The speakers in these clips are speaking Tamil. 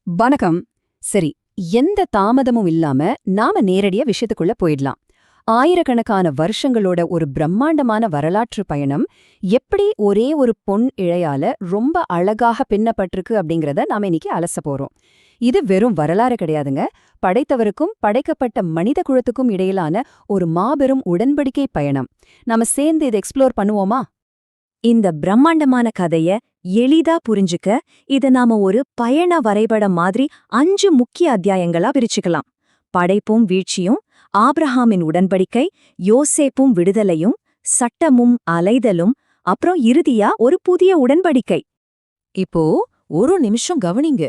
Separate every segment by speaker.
Speaker 1: வணக்கம். சரி, எந்த தாமதமும் இல்லாம நாம நேரடியா விஷயத்துக்குள்ள போயிடலாம். ஆயிரக்கணக்கான வருஷங்களோட ஒரு பிரம்மாண்டமான வரலாற்று பயணம் எப்படி ஒரே ஒரு பொன் இழையால ரொம்ப அழகாக பின்னப்பட்டிருக்கு அப்படிங்கறத நாம இன்னைக்கு அலச போறோம். இது வெறும் வரலாறு கிடையாதுங்க. படைத்தவருக்கும் படைக்கப்பட்ட மனித குலத்துக்கும் இடையிலான ஒரு மாபெரும் உடன்படிக்கை பயணம். நாம சேர்ந்து இதை எக்ஸ்ப்ளோர் பண்ணுவோமா?
Speaker 2: இந்த பிரம்மாண்டமான கதைய எளிதா புரிஞ்சுக்க இத நாம ஒரு பயண வரைபடம் மாதிரி 5 முக்கிய அத்தியாயங்களா பிரிச்சுக்கலாம். படைப்பும் வீழ்ச்சியும், ஆபிரஹாமின் உடன்படிக்கை, யோசேப்பும் விடுதலையும், சட்டமும் அலைதலும், அப்புறம் இறுதியா ஒரு புதிய உடன்படிக்கை.
Speaker 3: இப்போ ஒரு நிமிஷம் கவனிங்க.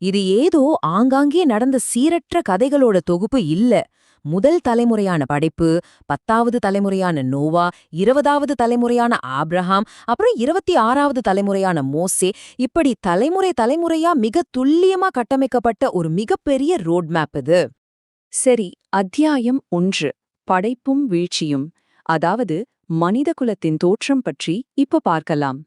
Speaker 3: இது ஏதோ ஆங்காங்கே நடந்த சீரற்ற கதைகளோட தொகுப்பு இல்ல. முதல் தலைமுறையான படைப்பு, 10வது தலைமுறையான நோவா, 20வது தலைமுறையான ஆப்ரஹாம், அப்புறம் 26வது தலைமுறையான மோசே, இப்படி தலைமுறையா மிக துல்லியமா கட்டமைக்கப்பட்ட ஒரு மிகப்பெரிய ரோட் மேப் இது.
Speaker 2: சரி, அத்தியாயம் 1, படைப்பும் வீழ்ச்சியும், அதாவது மனிதகுலத்தின் தோற்றம் பற்றி இப்ப பார்க்கலாம்.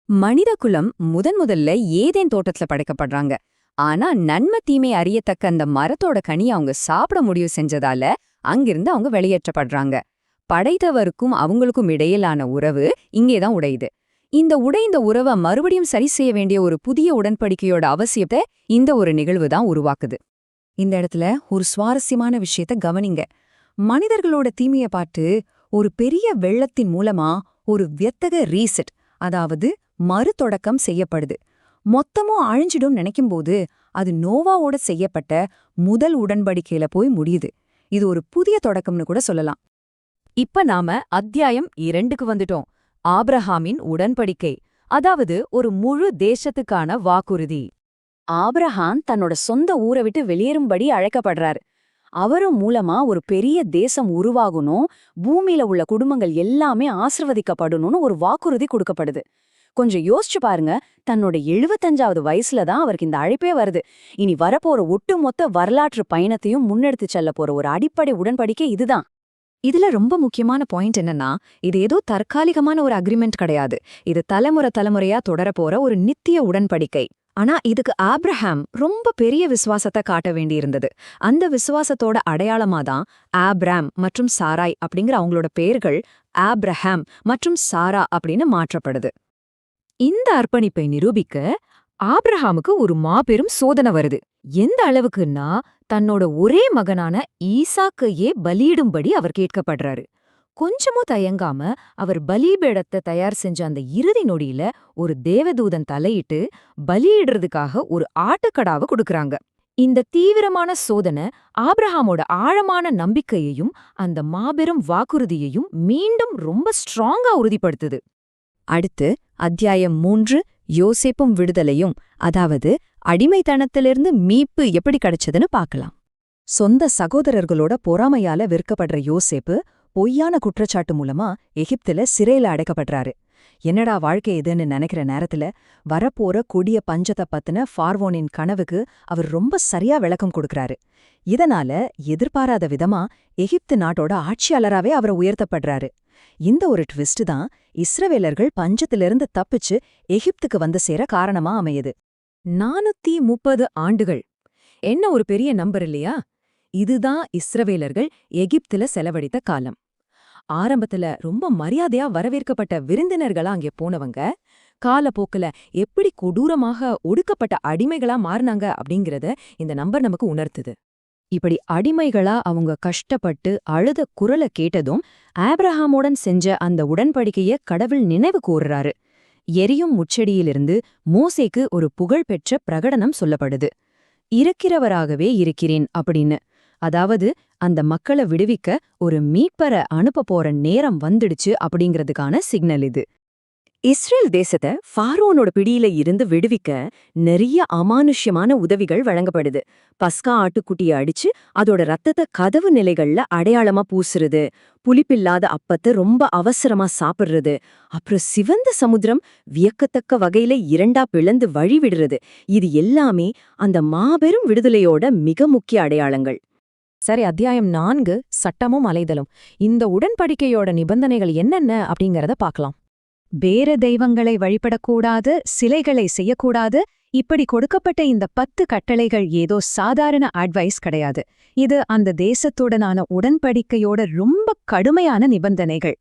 Speaker 1: மனிதகுலம் முதல்ல ஏதேன் தோட்டத்துல படைக்கப்படுறாங்க. ஆனா நன்மை தீமை அறியத்தக்க அந்த மரத்தோட கனியை அவங்க சாப்பிட முடிவு செஞ்சதால அங்கிருந்து அவங்க வெளியேற்றப்படுறாங்க. படைத்தவருக்கும் அவங்களுக்கும் இடையிலான உறவு இங்கேதான் உடையுது. இந்த உடைந்த உறவை மறுபடியும் சரி செய்ய வேண்டிய ஒரு புதிய உடன்படிக்கையோட அவசியத்தை இந்த ஒரு நிகழ்வு தான் உருவாக்குது. இந்த இடத்துல ஒரு சுவாரஸ்யமான விஷயத்த கவனிங்க. மனிதர்களோட தீமையை பார்த்து ஒரு பெரிய வெள்ளத்தின் மூலமா ஒரு வியத்தக ரீசெட், அதாவது மறுதொடக்கம் செய்யப்படுது. மொத்தமும் அழிஞ்சிடும் நினைக்கும்போது அது நோவாவோட செய்யப்பட்ட முதல் உடன்படிக்கையில போய் முடியுது. இது ஒரு புதிய தொடக்கம்னு கூட சொல்லலாம். இப்ப நாம அத்தியாயம் 2க்கு வந்துட்டோம். ஆபிரஹாமின் உடன்படிக்கை, அதாவது ஒரு முழு தேசத்துக்கான வாக்குறுதி. ஆபிரஹாம் தன்னோட சொந்த ஊரை விட்டு வெளியேறும்படி அழைக்கப்படுறாரு. அவரும் மூலமா ஒரு பெரிய தேசம் உருவாகணும், பூமியில உள்ள குடும்பங்கள் எல்லாமே ஆசிர்வதிக்கப்படணும்னு ஒரு வாக்குறுதி கொடுக்கப்படுது. கொஞ்சம் யோசிச்சு பாருங்க, தன்னோட 75வது வயசுல தான் அவருக்கு இந்த அழைப்பே வருது. இனி வரப்போற ஒட்டுமொத்த வரலாற்று பயணத்தையும் முன்னெடுத்து செல்ல போற ஒரு அடிப்படை உடன்படிக்கை இதுதான். இதுல ரொம்ப முக்கியமான பாயிண்ட் என்னன்னா, இது ஏதோ தற்காலிகமான ஒரு அக்ரிமெண்ட் கிடையாது. இது தலைமுறையா தொடரப்போற ஒரு நித்திய உடன்படிக்கை. ஆனா இதுக்கு ஆப்ரஹாம் ரொம்ப பெரிய விசுவாசத்தை காட்ட வேண்டியிருந்தது. அந்த விசுவாசத்தோட அடையாளமா தான் ஆப்ராம் மற்றும் சாராய் அப்படிங்கிற அவங்களோட பெயர்கள் ஆப்ரஹாம் மற்றும் சாரா அப்படின்னு மாற்றப்படுது. இந்த அர்ப்பணிப்பை நிரூபிக்க ஆப்ரஹாமுக்கு ஒரு மாபெரும் சோதனை வருது. எந்த அளவுக்குன்னா, தன்னோட ஒரே மகனான ஈசாக்கையே பலியிடும்படி அவர் கேட்கப்படுறாரு. கொஞ்சமும் தயங்காம அவர் பலிபீடத்தை தயார் செஞ்ச அந்த இறுதி நொடியில ஒரு தேவதூதன் தலையிட்டு பலியிடுறதுக்காக ஒரு ஆட்டுக்கடாவை கொடுக்கறாங்க. இந்த தீவிரமான சோதனை ஆப்ரஹாமோட ஆழமான நம்பிக்கையையும் அந்த மாபெரும் வாக்குறுதியையும் மீண்டும் ரொம்ப ஸ்ட்ராங்கா உறுதிப்படுத்துது. அடுத்து அத்தியாயம் 3, யோசேப்பும் விடுதலையும், அதாவது அடிமைத்தனத்திலிருந்து மீட்பு எப்படி கிடைச்சதுன்னு பார்க்கலாம். சொந்த சகோதரர்களோட பொறாமையால விற்கப்படுற யோசேப்பு பொய்யான குற்றச்சாட்டு மூலமா எகிப்துல சிறையில அடைக்கப்படுறாரு. என்னடா வாழ்க்கை இதுன்னு நினைக்கிற நேரத்துல வரப்போற கொடிய பஞ்சத்தை பத்தின ஃபார்வோனின் கனவுக்கு அவர் ரொம்ப சரியா விளக்கம் கொடுக்கறாரு. இதனால எதிர்பாராத விதமா எகிப்து நாட்டோட ஆட்சியாளராவே அவர் உயர்த்தப்படுறாரு. இந்த ஒரு ட்விஸ்ட் தான் இஸ்ரவேலர்கள் பஞ்சத்திலிருந்து தப்பிச்சு எகிப்துக்கு வந்து சேர காரணமா அமையுது. 430 ஆண்டுகள் என்ன ஒரு பெரிய நம்பர் இல்லையா? இதுதான் இஸ்ரவேலர்கள் எகிப்துல செலவழித்த காலம். ஆரம்பத்துல ரொம்ப மரியாதையா வரவேற்கப்பட்ட விருந்தினர்களா அங்கே போனவங்க காலப்போக்குல எப்படி கொடூரமாக ஒடுக்கப்பட்ட அடிமைகளா மாறினாங்க அப்படிங்கறத இந்த நம்பர் நமக்கு உணர்த்துது. இப்படி அடிமைகளா அவங்க கஷ்டப்பட்டு அழுத குரலை கேட்டதும் ஆப்ரஹாமுடன் செஞ்ச அந்த உடன்படிக்கைய கடவுள் நினைவு கூர்றாரு. எரியும் முச்செடியிலிருந்து மோசேக்கு ஒரு புகழ்பெற்ற பிரகடனம் சொல்லப்படுது. இருக்கிறவராகவே இருக்கிறேன் அப்படின்னு. அதாவது அந்த மக்களை விடுவிக்க ஒரு மீட்பரை அனுப்ப போற நேரம் வந்துடுச்சு அப்படிங்கிறதுக்கான சிக்னல் இது. இஸ்ரேல் தேசத்தை ஃபாரோனோட பிடியில இருந்து விடுவிக்க நிறைய அமானுஷ்யமான உதவிகள் வழங்கப்படுது. பஸ்கா ஆட்டுக்குட்டியை அடிச்சு அதோட ரத்தத்தை கதவு நிலைகள்ல அடையாளமா பூசுறது, புளிப்பில்லாத அப்பத்தை ரொம்ப அவசரமா சாப்பிடுறது, அப்புறம் சிவந்த சமுத்திரம் வியக்கத்தக்க வகையில 2ஆ பிளந்து வழிவிடுறது, இது எல்லாமே அந்த மாபெரும் விடுதலையோட மிக முக்கிய அடையாளங்கள். சரி, அத்தியாயம் 4, சட்டமும் அலைதலும். இந்த உடன்படிக்கையோட நிபந்தனைகள் என்னென்ன அப்படிங்கறத பார்க்கலாம். வேற தெய்வங்களை வழிபடக்கூடாது, சிலைகளை செய்யக்கூடாது,
Speaker 4: இப்படி கொடுக்கப்பட்ட இந்த 10 கட்டளைகள் ஏதோ சாதாரண அட்வைஸ் கிடையாது. இது அந்த தேசத்துடனான உடன்படிக்கையோட ரொம்ப கடுமையான நிபந்தனைகள்.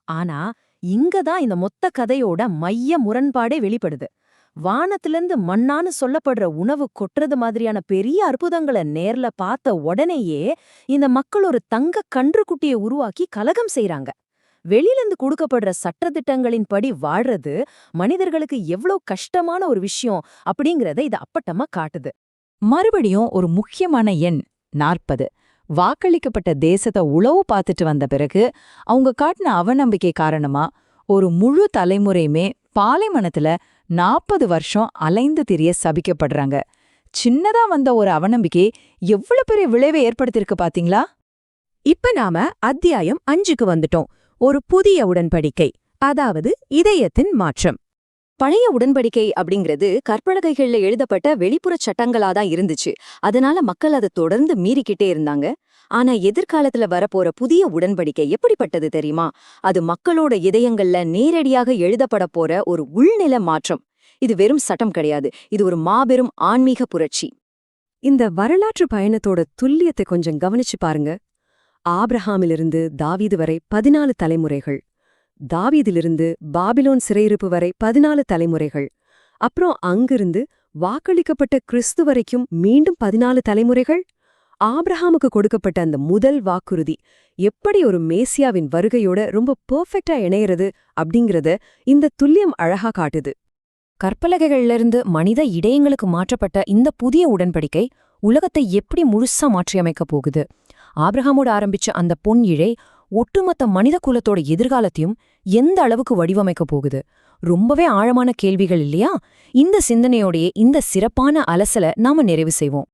Speaker 3: ஆனா இங்கதான் இந்த மொத்த கதையோட மைய முரண்பாடே வெளிப்படுது. வானத்திலிருந்து மண்ணான்னு சொல்லப்படுற உணவு கொட்டுறது மாதிரியான பெரிய அற்புதங்களை நேர்ல பார்த்த உடனேயே இந்த மக்கள் ஒரு தங்க கன்றுக்குட்டியை உருவாக்கி கலகம் செய்றாங்க. வெளியிலிருந்து கொடுக்கப்படுற சட்டதிட்டங்களின் படி வாழ்றது மனிதர்களுக்கு எவ்வளவு கஷ்டமான ஒரு விஷயம் அப்படிங்கறத இது அப்பட்டமா காட்டுது.
Speaker 5: மறுபடியும் ஒரு முக்கியமான எண் 40. வாக்களிக்கப்பட்ட தேசத்தை உளவு பார்த்துட்டு வந்த பிறகு அவங்க காட்டின அவநம்பிக்கை காரணமா ஒரு முழு தலைமுறையுமே பாலைவனத்துல 40 வருஷம் அலைந்து திரிய சபிக்கப்படுறாங்க. சின்னதா வந்த ஒரு அவநம்பிக்கை எவ்வளவு பெரிய விளைவை ஏற்படுத்தியிருக்கு பாத்தீங்களா?
Speaker 2: இப்ப நாம அத்தியாயம் 5க்கு வந்துட்டோம். ஒரு புதிய உடன்படிக்கை, அதாவது இதயத்தின் மாற்றம்.
Speaker 1: பழைய உடன்படிக்கை அப்படிங்கிறது கற்பலகைகள்ல எழுதப்பட்ட வெளிப்புற சட்டங்களாதான் இருந்துச்சு. அதனால மக்கள் அதை தொடர்ந்து மீறிக்கிட்டே இருந்தாங்க. ஆனா எதிர்காலத்துல வரப்போற புதிய உடன்படிக்கை எப்படிப்பட்டது தெரியுமா? அது மக்களோட இதயங்கள்ல நேரடியாக எழுதப்பட போற ஒரு உள்நில மாற்றம். இது வெறும் சட்டம் கிடையாது, இது ஒரு மாபெரும் ஆன்மீக புரட்சி.
Speaker 2: இந்த வரலாற்று பயணத்தோட துல்லியத்தை கொஞ்சம் கவனிச்சு பாருங்க. ஆபிரஹாமிலிருந்து தாவீது வரை 14 தலைமுறைகள், தாவீதிலிருந்து பாபிலோன் சிறையிருப்பு வரை 14 தலைமுறைகள், அப்புறம் அங்கிருந்து வாக்களிக்கப்பட்ட கிறிஸ்து வரைக்கும் மீண்டும் 14 தலைமுறைகள். ஆபிரஹாமுக்கு கொடுக்கப்பட்ட அந்த முதல் வாக்குறுதி எப்படி ஒரு மேசியாவின் வருகையோட ரொம்ப பெர்ஃபெக்ட்டா இணையறது அப்படிங்கறத இந்த துல்லியம் அழகா காட்டுது.
Speaker 3: கற்பலகைகளிலிருந்து மனித இதயங்களுக்கு மாற்றப்பட்ட இந்த புதிய உடன்படிக்கை உலகத்தை எப்படி முழுசா மாற்றியமைக்கப் போகுது? ஆபிரகாமோடு ஆரம்பிச்ச அந்த பொன் இழை ஒட்டுமொத்த மனித குலத்தோட எதிர்காலத்தையும் எந்த அளவுக்கு வடிவமைக்கப் போகுது? ரொம்பவே ஆழமான கேள்விகள் இல்லையா? இந்த சிந்தனையோடையே இந்த சிறப்பான அலசலை நாம நிறைவு செய்வோம்.